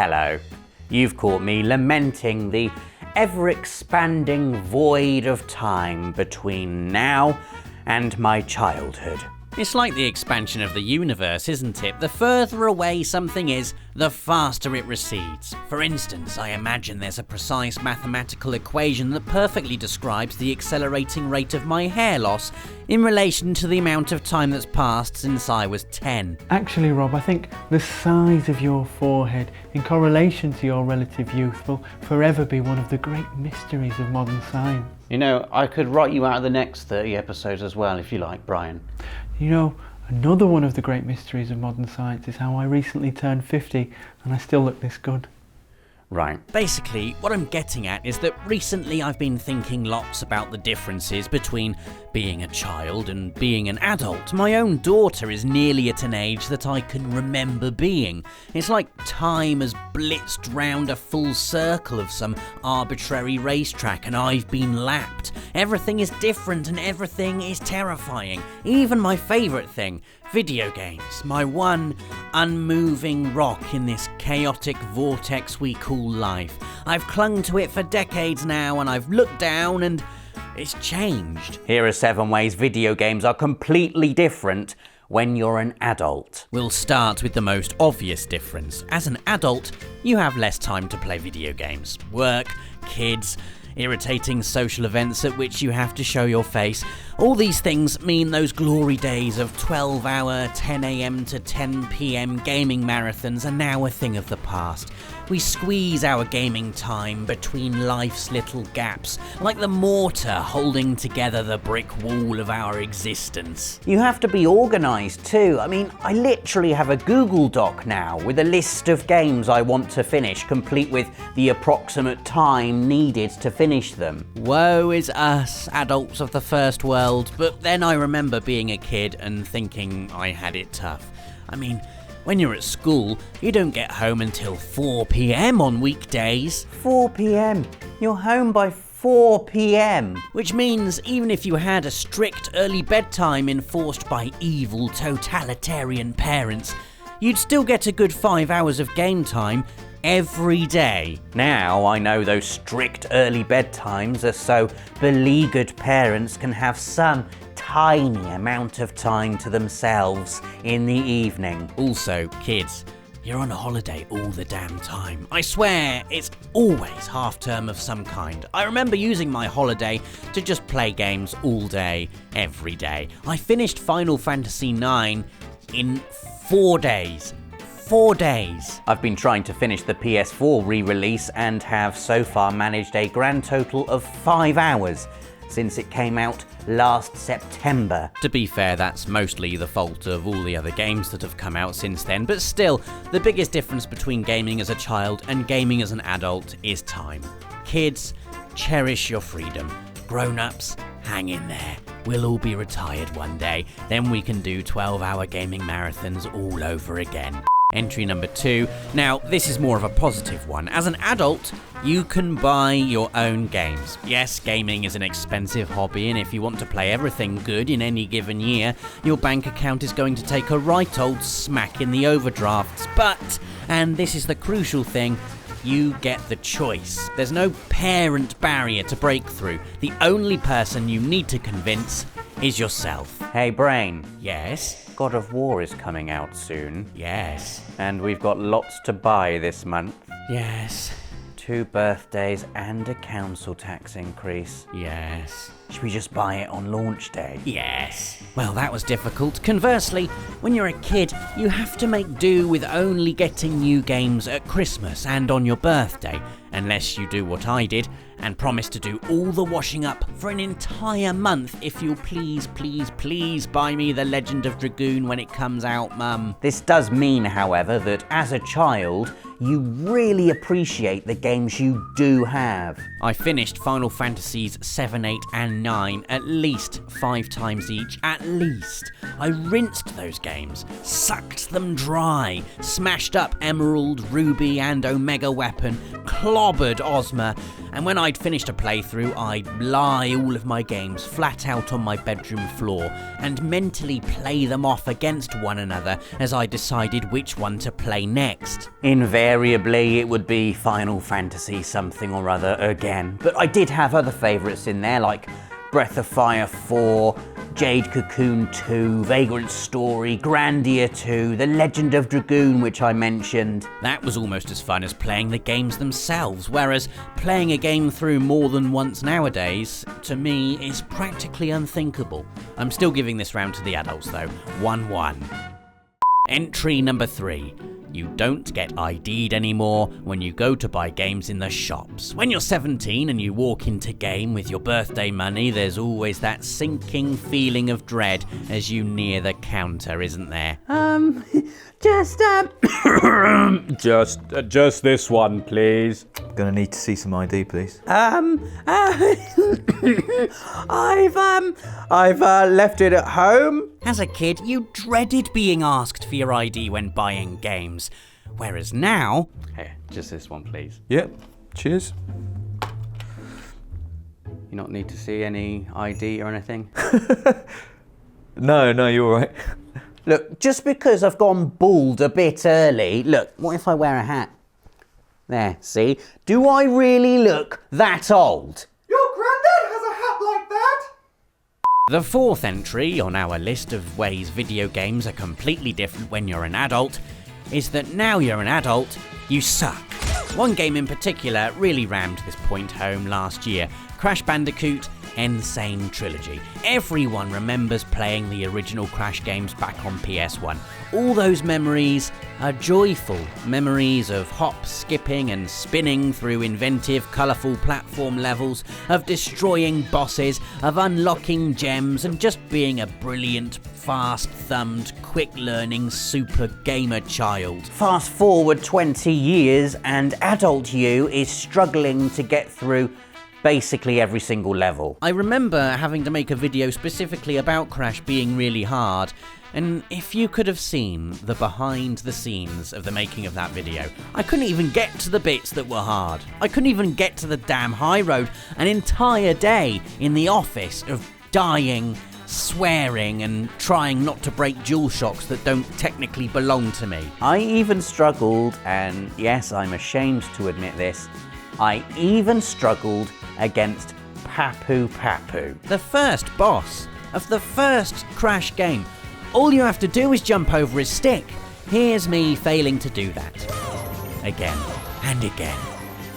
Hello. You've caught me lamenting the ever-expanding void of time between now and my childhood. It's like the expansion of the universe, isn't it? The further away something is, the faster it recedes. For instance, I imagine there's a precise mathematical equation that perfectly describes the accelerating rate of my hair loss in relation to the amount of time that's passed since I was 10. Actually, Rob, I think the size of your forehead in correlation to your relative youth will forever be one of the great mysteries of modern science. You know, I could write you out of the next 30 episodes as well, if you like, Brian. You know, another one of the great mysteries of modern science is how I recently turned 50 and I still look this good. Right. Basically, what I'm getting at is that recently I've been thinking lots about the differences between being a child and being an adult. My own daughter is nearly at an age that I can remember being. It's like time has blitzed round a full circle of some arbitrary racetrack and I've been lapped. Everything is different and everything is terrifying. Even my favourite thing, video games, my one unmoving rock in this chaotic vortex we call life. I've clung to it for decades now and I've looked down and it's changed. Here are 7 ways video games are completely different when you're an adult. We'll start with the most obvious difference. As an adult, you have less time to play video games. Work, kids, irritating social events at which you have to show your face. All these things mean those glory days of 12-hour, 10 a.m. to 10 p.m. gaming marathons are now a thing of the past. We squeeze our gaming time between life's little gaps, like the mortar holding together the brick wall of our existence. You have to be organised too. I mean, I literally have a Google Doc now with a list of games I want to finish, complete with the approximate time needed to finish them. Woe is us, adults of the first world, but then I remember being a kid and thinking I had it tough. I mean, when you're at school, you don't get home until 4 p.m. on weekdays. 4 p.m? You're home by 4 p.m? Which means even if you had a strict early bedtime enforced by evil totalitarian parents, you'd still get a good 5 hours of game time every day. Now I know those strict early bedtimes are so beleaguered parents can have some tiny amount of time to themselves in the evening. Also, kids, you're on a holiday all the damn time. I swear, it's always half term of some kind. I remember using my holiday to just play games all day, every day. I finished Final Fantasy IX in 4 days. 4 days. I've been trying to finish the PS4 re-release and have so far managed a grand total of 5 hours since it came out last September. To be fair, that's mostly the fault of all the other games that have come out since then, but still, the biggest difference between gaming as a child and gaming as an adult is time. Kids, cherish your freedom. Grown-ups, hang in there. We'll all be retired one day, then we can do 12-hour gaming marathons all over again. Entry number 2. Now, this is more of a positive one. As an adult, you can buy your own games. Yes, gaming is an expensive hobby, and if you want to play everything good in any given year, your bank account is going to take a right old smack in the overdrafts. But, and this is the crucial thing, you get the choice. There's no parent barrier to break through. The only person you need to convince is yourself. Hey Brain. Yes? God of War is coming out soon. Yes. And we've got lots to buy this month. Yes. 2 birthdays and a council tax increase. Yes. Should we just buy it on launch day? Yes. Well, that was difficult. Conversely, when you're a kid, you have to make do with only getting new games at Christmas and on your birthday, unless you do what I did and promise to do all the washing up for an entire month if you'll please buy me The Legend of Dragoon when it comes out, Mum. This does mean, however, that as a child, you really appreciate the games you do have. I finished Final Fantasies 7, 8 and 9 at least 5 times each, at least. I rinsed those games, sucked them dry, smashed up Emerald, Ruby and Omega Weapon, clobbered Ozma, and when I I'd finished a playthrough, I'd lie all of my games flat out on my bedroom floor and mentally play them off against one another as I decided which one to play next. Invariably, it would be Final Fantasy something or other again. But I did have other favourites in there, like Breath of Fire 4, Jade Cocoon 2, Vagrant Story, Grandia 2, The Legend of Dragoon, which I mentioned. That was almost as fun as playing the games themselves, whereas playing a game through more than once nowadays, to me, is practically unthinkable. I'm still giving this round to the adults though, 1-1. Entry number 3. You don't get ID'd anymore when you go to buy games in the shops. When you're 17 and you walk into game with your birthday money, there's always that sinking feeling of dread as you near the counter, isn't there? Just this one, please. Gonna need to see some ID, please. I've left it at home. As a kid, you dreaded being asked for your ID when buying games. Whereas now... Here, just this one, please. Yep. Cheers. You not need to see any ID or anything? No, you're all right. Look, just because I've gone bald a bit early, look, what if I wear a hat? There, see? Do I really look that old? Your granddad has a hat like that? The fourth entry on our list of ways video games are completely different when you're an adult is that now you're an adult, you suck. One game in particular really rammed this point home last year, Crash Bandicoot Insane Trilogy. Everyone remembers playing the original Crash games back on PS1. All those memories are joyful memories of hop, skipping and spinning through inventive, colourful platform levels, of destroying bosses, of unlocking gems and just being a brilliant, fast-thumbed, quick-learning super gamer child. Fast forward 20 years and adult you is struggling to get through basically every single level. I remember having to make a video specifically about Crash being really hard, and if you could have seen the behind the scenes of the making of that video, I couldn't even get to the bits that were hard. I couldn't even get to the damn high road. An entire day in the office of dying, swearing and trying not to break DualShocks that don't technically belong to me. I even struggled, and yes, I'm ashamed to admit this, I even struggled against Papu Papu. The first boss of the first Crash game. All you have to do is jump over his stick. Here's me failing to do that. Again and again.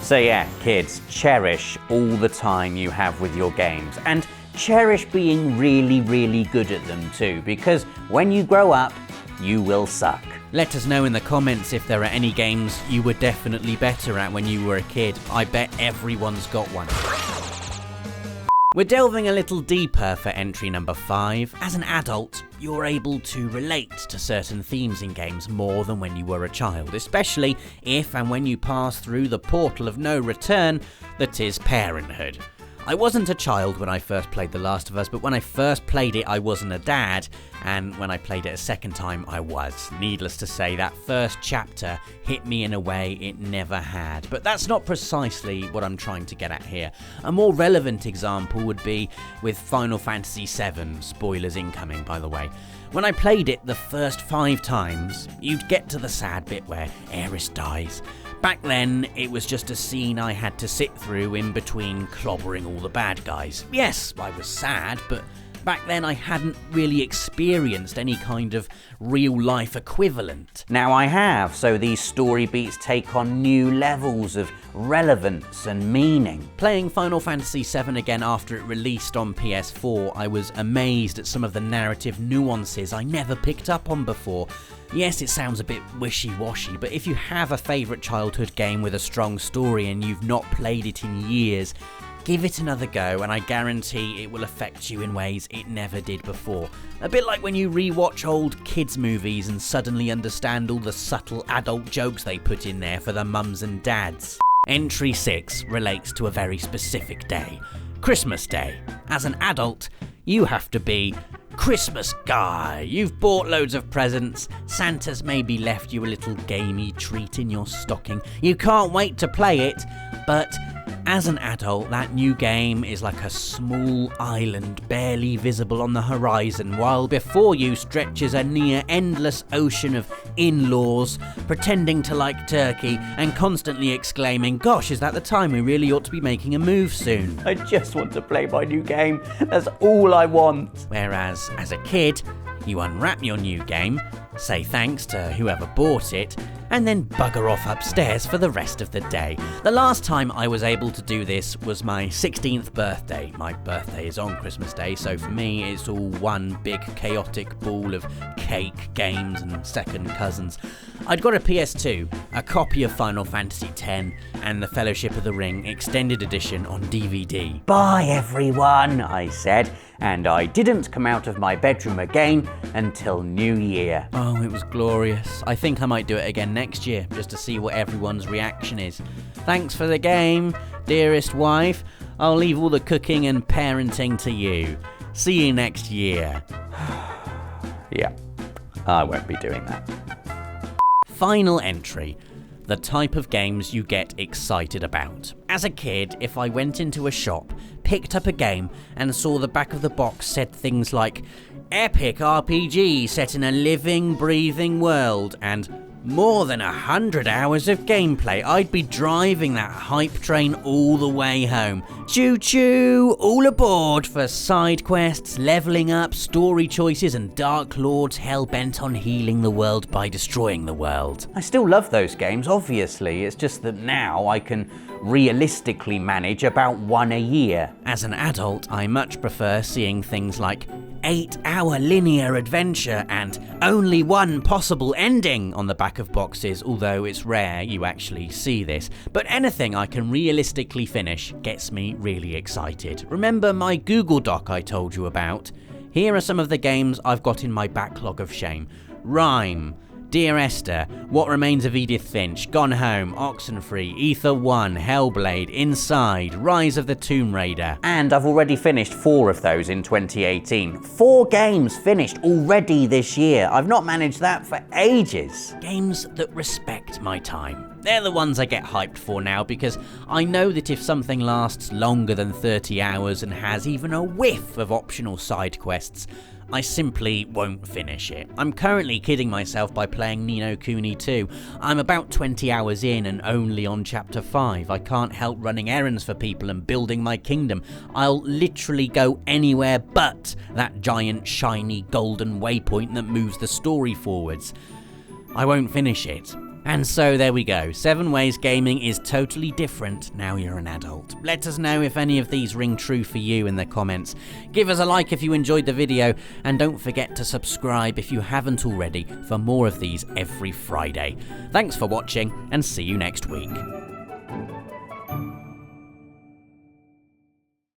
So yeah, kids, cherish all the time you have with your games, and cherish being really, really good at them too, because when you grow up, you will suck. Let us know in the comments if there are any games you were definitely better at when you were a kid. I bet everyone's got one. We're delving a little deeper for entry number 5. As an adult, you're able to relate to certain themes in games more than when you were a child, especially if and when you pass through the portal of no return that is parenthood. I wasn't a child when I first played The Last of Us, but when I first played it I wasn't a dad, and when I played it a second time I was. Needless to say, that first chapter hit me in a way it never had. But that's not precisely what I'm trying to get at here. A more relevant example would be with Final Fantasy VII, spoilers incoming by the way. When I played it the first 5 times, you'd get to the sad bit where Aeris dies. Back then, it was just a scene I had to sit through in between clobbering all the bad guys. Yes, I was sad, but back then I hadn't really experienced any kind of real-life equivalent. Now I have, so these story beats take on new levels of relevance and meaning. Playing Final Fantasy VII again after it released on PS4, I was amazed at some of the narrative nuances I never picked up on before. Yes, it sounds a bit wishy-washy, but if you have a favourite childhood game with a strong story and you've not played it in years, give it another go and I guarantee it will affect you in ways it never did before. A bit like when you rewatch old kids movies and suddenly understand all the subtle adult jokes they put in there for the mums and dads. Entry 6 relates to a very specific day, Christmas Day. As an adult, you have to be Christmas guy. You've bought loads of presents, Santa's maybe left you a little gamey treat in your stocking. You can't wait to play it, but As an adult, that new game is like a small island barely visible on the horizon, while before you stretches a near endless ocean of in-laws, pretending to like turkey and constantly exclaiming, "Gosh, is that the time we really ought to be making a move soon?" I just want to play my new game. That's all I want. Whereas, as a kid, you unwrap your new game, say thanks to whoever bought it, and then bugger off upstairs for the rest of the day. The last time I was able to do this was my 16th birthday. My birthday is on Christmas Day, so for me it's all one big chaotic ball of cake, games and second cousins. I'd got a PS2, a copy of Final Fantasy X, and the Fellowship of the Ring Extended Edition on DVD. Bye everyone, I said, and I didn't come out of my bedroom again until New Year. Oh, it was glorious. I think I might do it again next year, just to see what everyone's reaction is. Thanks for the game, dearest wife. I'll leave all the cooking and parenting to you. See you next year. Yeah, I won't be doing that. Final entry. The type of games you get excited about. As a kid, if I went into a shop, picked up a game, and saw the back of the box said things like, "Epic RPG set in a living, breathing world," and more than 100 hours of gameplay, I'd be driving that hype train all the way home. Choo choo, all aboard for side quests, leveling up, story choices, and Dark Lords hell-bent on healing the world by destroying the world. I still love those games, obviously. It's just that now I can realistically manage about one a year. As an adult, I much prefer seeing things like 8-hour linear adventure and only one possible ending on the back of boxes, although it's rare you actually see this. But anything I can realistically finish gets me really excited. Remember my Google Doc I told you about? Here are some of the games I've got in my backlog of shame. Rhyme, Dear Esther, What Remains of Edith Finch, Gone Home, Oxenfree, Ether 1, Hellblade, Inside, Rise of the Tomb Raider. And I've already finished 4 of those in 2018. 4 games finished already this year. I've not managed that for ages. Games that respect my time. They're the ones I get hyped for now, because I know that if something lasts longer than 30 hours and has even a whiff of optional side quests, I simply won't finish it. I'm currently kidding myself by playing Ni no Kuni 2. I'm about 20 hours in and only on chapter 5. I can't help running errands for people and building my kingdom. I'll literally go anywhere but that giant shiny golden waypoint that moves the story forwards. I won't finish it. And so there we go, 7 ways gaming is totally different now you're an adult. Let us know if any of these ring true for you in the comments. Give us a like if you enjoyed the video, and don't forget to subscribe if you haven't already for more of these every Friday. Thanks for watching, and see you next week.